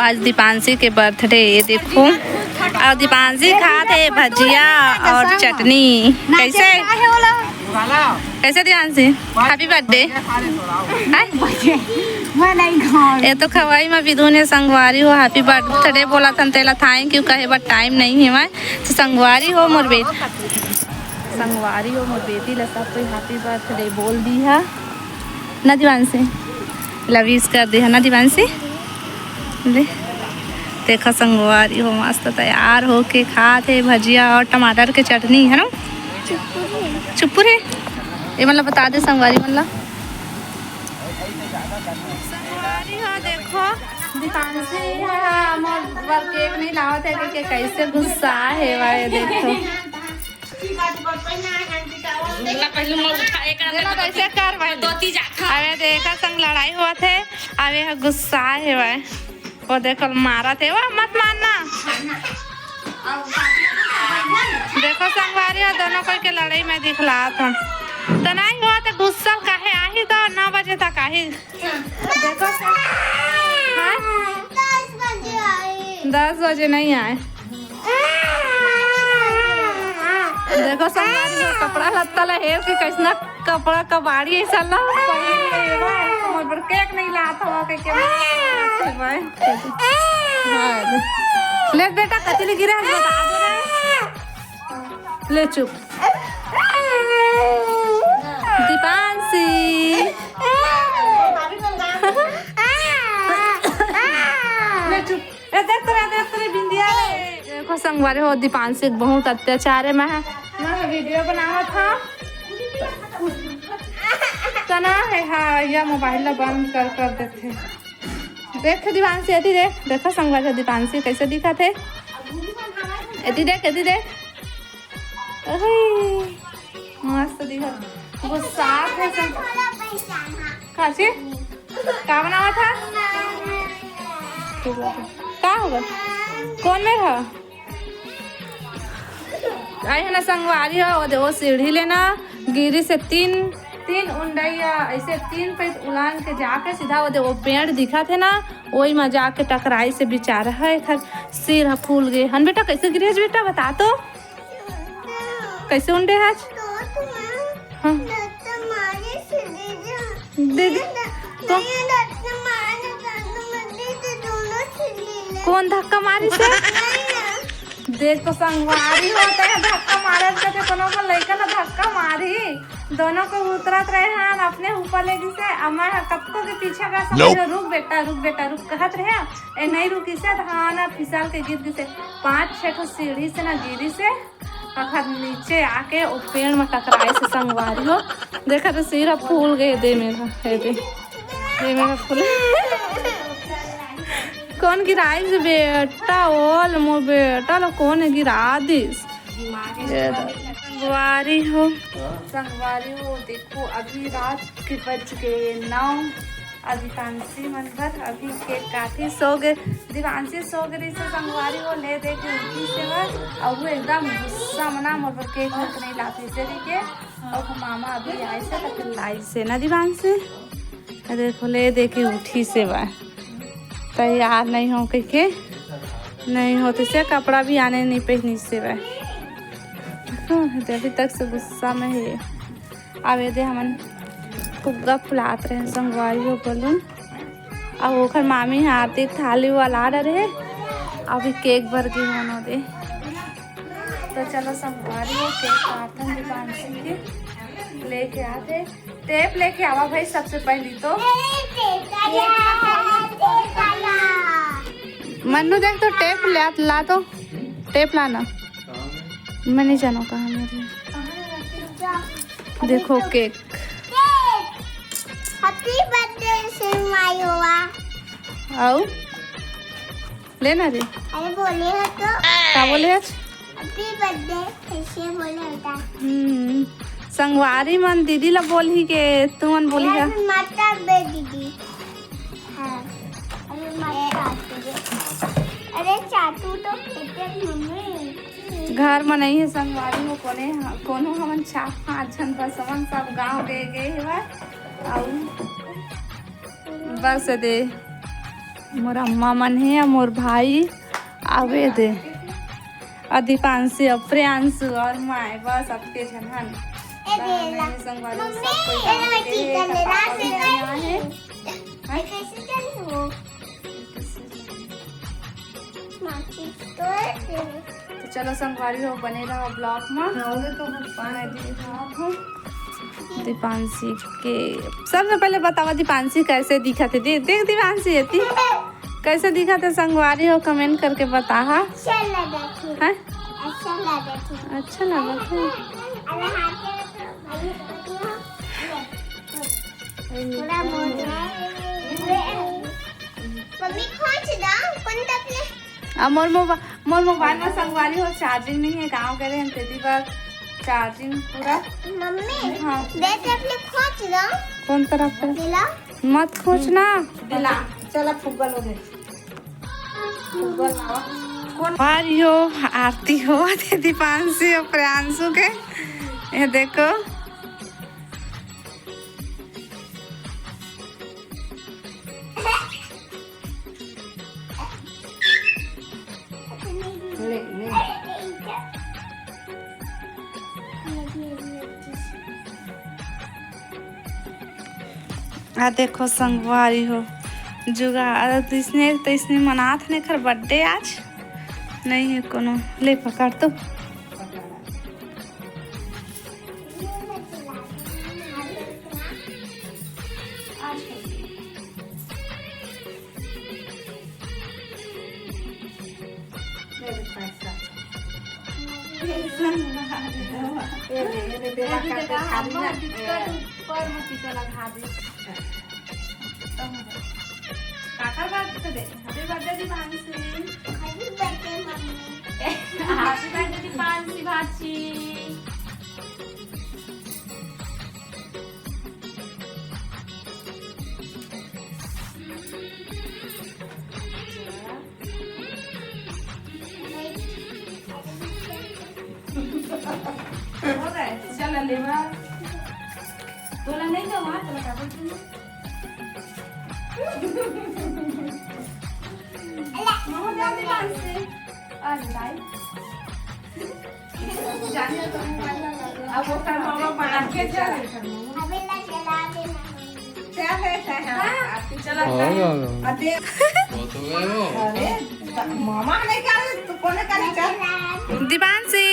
आज दीपांशी के बर्थडे। ये देखो और दीपांशी खाते भजिया और चटनी। कैसे कैसे दीपांशी हैप्पी बर्थडे। ये तो खवाई में विदु ने संगवारी हो हैप्पी बर्थडे बोला था तेला थैंक यू कहे बट टाइम नहीं है मैं तो संगवारी हो मोर बेटी ला सब कोई हैप्पी बर्थडे बोल दी है ना दीपांशी लवीज कर दी है ना दीपांशी। देखो संगवारी हो मस्त तैयार हो के खाते भजिया और टमाटर के चटनी है ना चुप्पू रे ये मतलब बता दे संगवारी मतलब संगवारी हो देखो दीपांशी है मोर केक नहीं लावत है कि कैसे गुस्सा है भाई देखो कैसे कर भाई अरे देखा संग लड़ाई हुआ थे अरे गुस्सा है भाई वो देखो मारा थे वो मत मारना देखो संगवारी हो दोनों कोई के लड़ाई में दिखला था तो नहीं हुआ तो गुस्सा काहे आई तो 9 बजे तक आई देखो 10 बजे नहीं आए देखो संगवारी हो कपड़ा लत्ता लहेर के कैसना कपड़ा कबाड़ी ऐसा ला पर केक नहीं लाता हुआ के ले बेटा कचली गिरा बता दे ले चुप दीपांशी ले चुप तेरे बिंदिया देखो संगवारी हो दीपांशी बहुत अत्याचार है मैं वीडियो बनावा था तना है हाँ यह मोबाइल बंद कर देते देख दीपांशी यदि देख देखो संगवारी दीपांशी कैसे दिखा थे यदि देख मस्त दिखा गुस्सा है काची क्या बनावा था क्या होगा कौन में था आई है ना संगवारी हो वो सीढ़ी लेना गिरी से तीन उंडैया ऐसे 3 पे उलान के जाके सीधा वो पेड़ दिखा थे ना वही में जाके टकराई से बेचारा है खर सिर फूल गए हन बेटा कैसे गिरे बेटा बता तो कैसे उंडे आज हाँ दीदी तो कौन धक्का मारी से देख तो संगवारी होता है धक्का मारे तो कोनो को लड़का ना धक्का मारी दोनों को उतरत रहे हैं अपने ऊपर लेगी से अमर कत्तो के पीछे का समझ रुक बेटा कहत रहे ए नहीं रुकी से हाँ ना फिसल के गिर से 5-6 सीढ़ी से ना गिरी से अखर नीचे आके वो पेड़ में टकराए से संगवारी हो देखा तो सिर फूल गए दे मेरा फूल कौन गिराई से बेटा ओल मो बेटा लो कौन गिरा दिस संगवारी हो देखो अभी रात के बज गए 9 दीपांशी मनभर अभी केक काटी सो गए दीपांशी सो गई से संगवारी हो ले दे के उठी से और वो एकदम गुस्सा मना मोर पर केक नहीं लाते से के और मामा अभी आए से तो फिर लाई से ना दीपांशी देखो ले दे के उठी से बा तैयार नहीं हो के नहीं होते से कपड़ा भी आने नहीं पहनी से वह अभी तक से गुस्सा में है आवे दे हमन फुग्गा फुलात रहे संगवारी हो बोलून और ओखर मामी आरती थाली वाला रहे अभी केक भर के होना दे तो चलो संगवारी हो केक काटन दीपांशी के लेके आते टेप लेके आवा भाई सबसे पहली तो मन्नू देख तो टेप ला तो टेप लाना मैं नहीं जाना कहाँ मेरे देखो केक हैप्पी बर्थडे आओ लेना रे अरे बोले हो तो क्या बोले आज हैप्पी बर्थडे कैसे बोले होता संगवारी मन दीदी ला बोली के तू मन बोली है माता बे दीदी हां अरे चाटू तो मम्मी घर में नहीं है संगवारी हो कोनो हमन 4-5 जन बस हमन सब गांव गए है और बस दे मोर अम्मा मन है मोर भाई आवे दे दीपांशी प्रियांशु और मैं बस सबके झनहन संगवारी सब तो चलो संगवारी हो बने रहो ब्लॉग में। दीपांशी के सबसे पहले बतावा दीपांशी कैसे दिखा थे। देख दीपांशी येती कैसे दिखा थे संगवारी हो कमेंट करके बता। अच्छा लगा मोर मोबाइल में संगवारी हो चार्जिंग नहीं है। गाँव गए हैं तेरी बार चार्जिंग पूरा। मम्मी हाँ खोच दो। कौन तरफ पे मत खोचना दिला। चला फुग्गल हो गए भारी हो आरती हो दीपांशी और प्रियांशु के ये देखो ले ले देखो संगवारी हो जुगा तो इसने मनात नहीं खर बर्थडे आज नहीं है कोनो। ले पकड़ तो काका बात तो दे happy birthday Deepanshi. Happy birthday Deepanshi भाची। हो गए चल ले बात तोला नहीं तो वहां चला का बोलती मामा जल्दी बांध से आज भाई जाने तो अब वो कर मामा बना के चल अबे ला चला देना चल चला अरे मामा नहीं कर तू कोने करे चल दीपांशी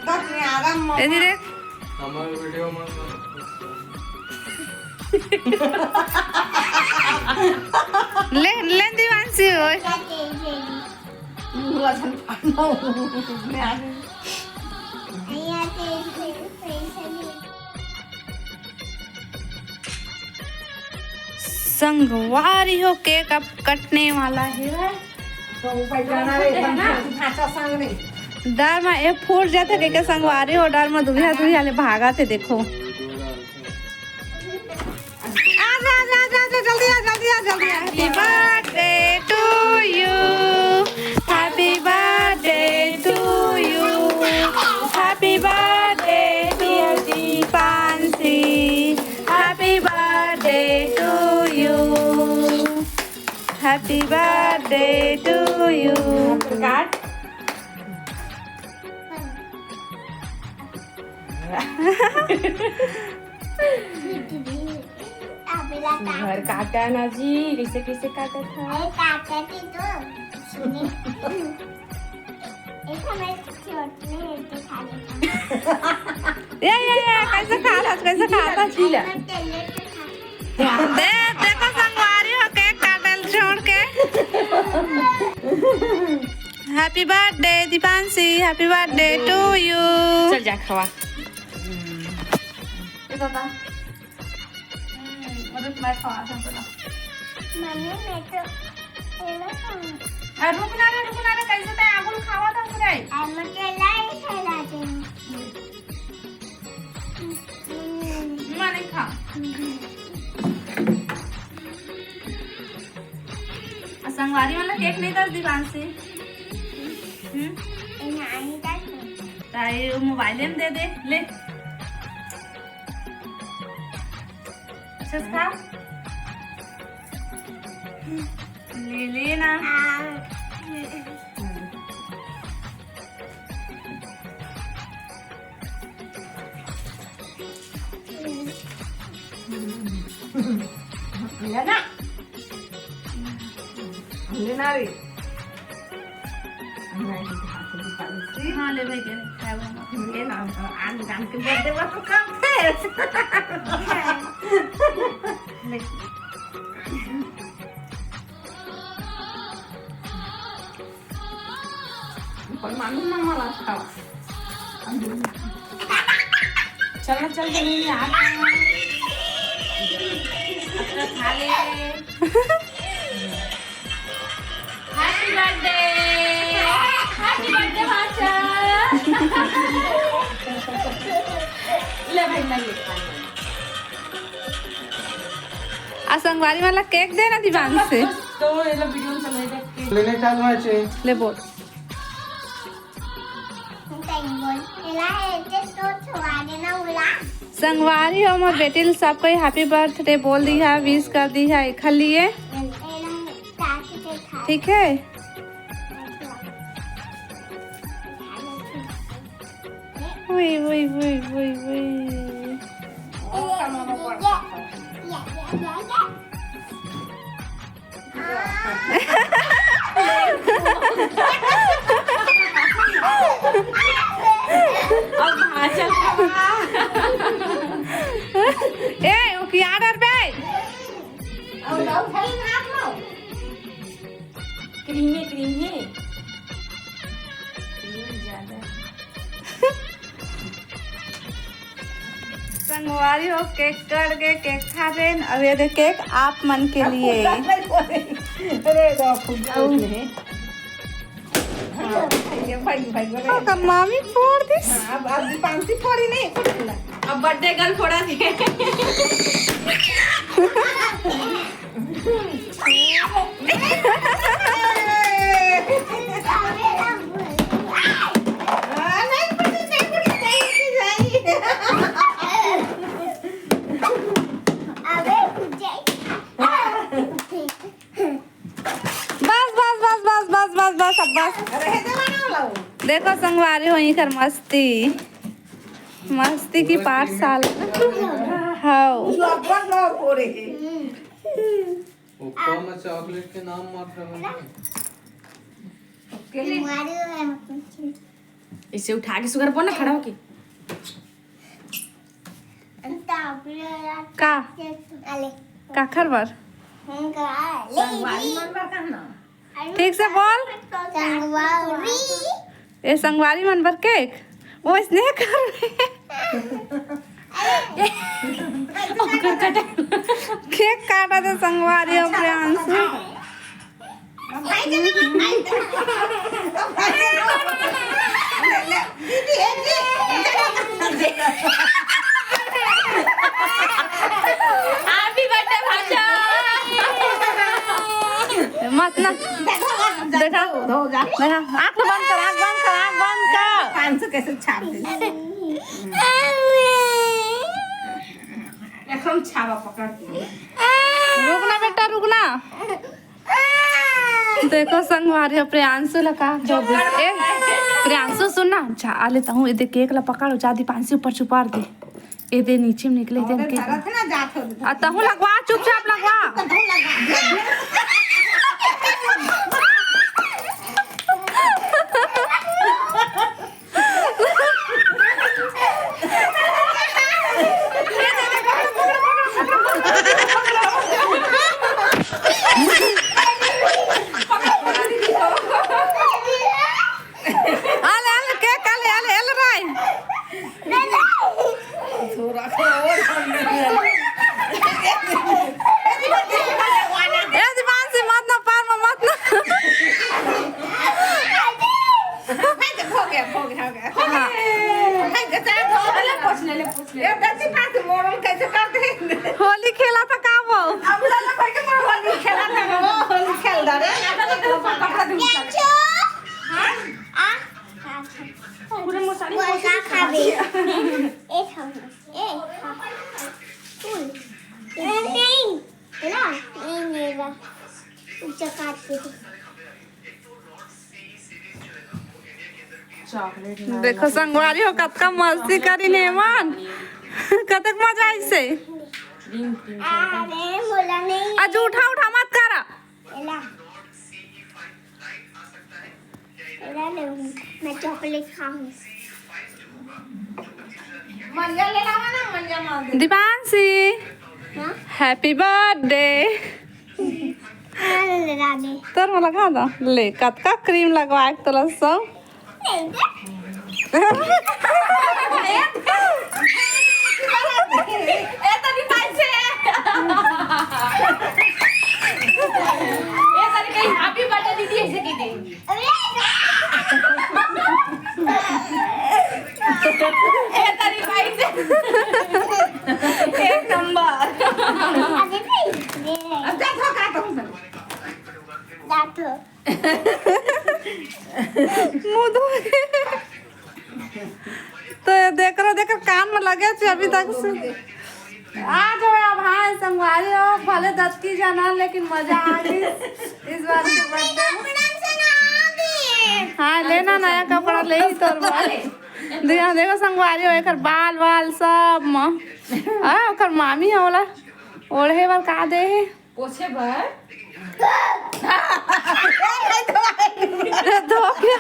तक में आराम ए धीरे हमारे वीडियो में ले ले दीपांशी ओए वजन पानो मैं आ संगवारी हो केक अब कटने वाला है। तो ऊपर जाना रे भाषा संग रे डर में एक फूट जाते के संगवारी हो डर में दुधिया दुधिया ले भागा थे। देखो आजा आजा आजा आजा जल्दी आ जल्दी आ जल्दी आ। Happy birthday to you happy birthday to you happy birthday dear Deepanshi happy birthday to you happy birthday to you. काट घर काटा ना जी कैसे कैसे काटा था ये कैसे खा रहा चीला देखो संगवारी हो केक काटल छोड़ के। Happy birthday Deepanshi happy birthday to you. चल जा खवा ये दादा मैं खवा था बोला रुकना रे कैसे तय आगुल खावा था रे मैं नहीं खा संगवारी वाला केक नहीं था दीपांशी। ताई मोबाइल में दे दे ले अच्छा खा ले लेना। लेना लेना रे हाँ ले भाई क्या लेना आन जान के बर्थडे में तो काम थे पर मालूम ना मला खावा चल चल जल्दी यार खा ले हैप्पी बर्थडे भाचा ले भाई ना ये आ संगवारी वाला केक दे ना दीवान से तो ये लो वीडियो चलाएगा लेने चालवायचे ले बोल संगवारी हो मोर बेटी सबको हैप्पी बर्थडे बोल दी है, विश कर दी है खा लिए। ठीक है वही वही वही वही वही अब भाचा ए ओके आर्डर पे क्रीमी क्रीमी संगवारी हो केक कर के केक खा रहे हैं। अब ये दे केक आप मन के लिए अरे दो फुल ने ये भाई भाई बोले का मामी फोड़ दिस अब पांची फोड़ी नहीं अब बर्थडे गर्ल फोड़ा दे बस अब बस देखो संगवारी हो कर मस्ती मस्ती की पाठशाला हाँ ऊपर में चॉकलेट के नाम मात्र में इसे उठा के सुगर बोल ना खड़ा होके का खरबर ठीक से बोल ये संगवारी मन पर केक वो स्नेह कर केक काटा तो संगवारी और प्रियांशु मत ना देखा देखा आँख बंद कर आँख बंद कर आँख बंद कर 500 कैसे छाप दे एकदम छावा पकड़ रुकना बेटा रुकना देखो संगवारी प्रियांशु लगा प्रियांशु सुनना जा लेता हूँ ये केक ला पकड़ो जा दीपांशी ऊपर छुपा दे ये दे नीचे में निकले दे केक तहु लगवा चुपचाप लगवा काटती थी। चॉकलेट देखो संगवारी हो कतका मस्ती करी नेमान कतक मजा आई से अरे बोला नहीं। आज उठा उठा मत करा एला एला ले मैं चॉकलेट खाऊं। मंजा ले लावा ना मंजा मार दे। दीपांशी हाँ हैप्पी बर्थडे ले रानी तर मला खा दो ले कतका क्रीम लगवाए तोला सब हैप्पी बर्थडे दीदी ऐसे की दे। एक नंबर अरे नहीं अब देखो का तुम दांतो मुंह धो तो देख रहा कान में लगे थे अभी तक से आज हो अब हाँ संगवारी हो भले दत्ती जाना लेकिन मजा आ गई इस बार के बर्थडे में। हाँ लेना नया कपड़ा ले ही तोर देखो देखो संगवारी हो एक बाल वाल सब हाँ ओकर मामी होला ओढ़े बार का दे है पोछे भर धो के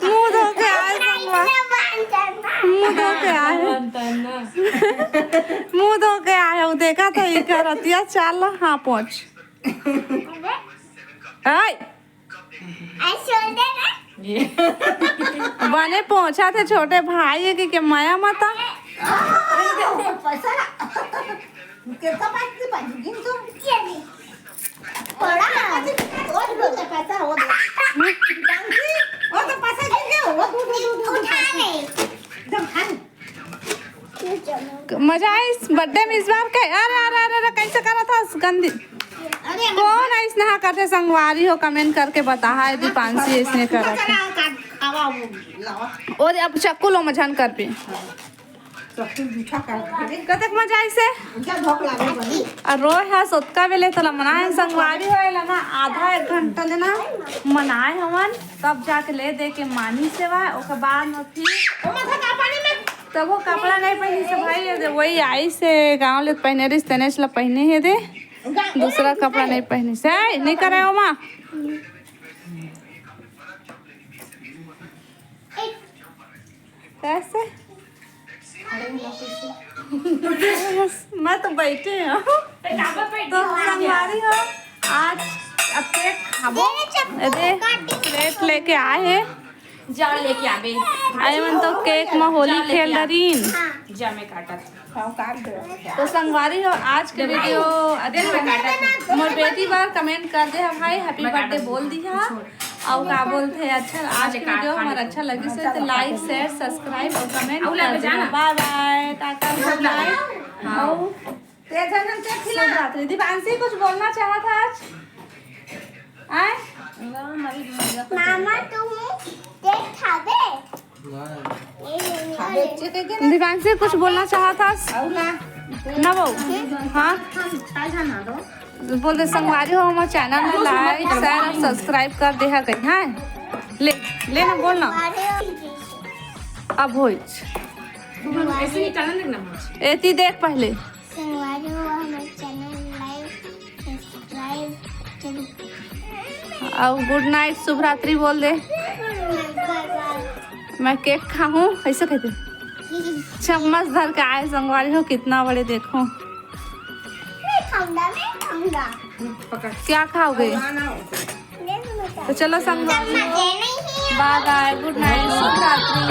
मुंह धो के आए संगवारी मुंह धो के आए मुंह धो के आए हो देखा तो ये करतिया चल हाँ पहुंच आय बने पहुंचा थे छोटे भाई के माया माता मजा आई इस बर्थडे में इस बार के अरे अरे अरे कैसे करा था गंदी कौन है इसने हाँ करते संगवारी हो कमेंट करके बता है दीपांशी इसने करा था और अब चक्कू लो मझान कर पे कतक मजा आई से और रोय है सोतका बेले तो मनाए संगवारी होएला ना आधा एक घंटा लेना मनाए हवन तब जाके ले दे के मानी सेवा ओके बाद में फिर तब वो कपड़ा नहीं पहनी से भाई ये दे वही आई से गांव ले पहने रिस तने से पहने है दे दूसरा कपड़ा नहीं पहने से नहीं करे हो माँ कैसे मैं तो बैठे हूँ तो संगवारी हो आज अब केक खाबो दे प्लेट लेके आए हैं जाओ लेके आबे आए मन तो केक में होली खेल रही जा में काटा तो संगवारी हो आज के वीडियो मोर बेटी बार कमेंट कर दे भाई हैप्पी बर्थडे बोल दिया और का बोलते अच्छा आज के वीडियो हमारा अच्छा लगी से तो लाइक शेयर सब्सक्राइब और कमेंट कर देना bye bye tata good night और शुभ रात्रि दीपांशी कुछ बोलना चाहा था आज आए मामा तुम केक खाबे दीपांशी कुछ बोलना चाहा था ना बहू हाँ बोलते संगवारी हो हमारे चैनल में लाइक शेयर और सब्सक्राइब कर दे है कहीं हाँ ले ना बोलना अब हो ऐसे ही चैनल देखना एती देख पहले संगवारी हो हमारे चैनल लाइक सब्सक्राइब और गुड नाइट शुभ रात्रि बोल दे मैं केक खाऊं ऐसे कहते चम्मच धर के आए संगवारी हो कितना बड़े देखो क्या खाओगे तो चलो संगवारी बाय बाय गुड नाइट शुभ रात्रि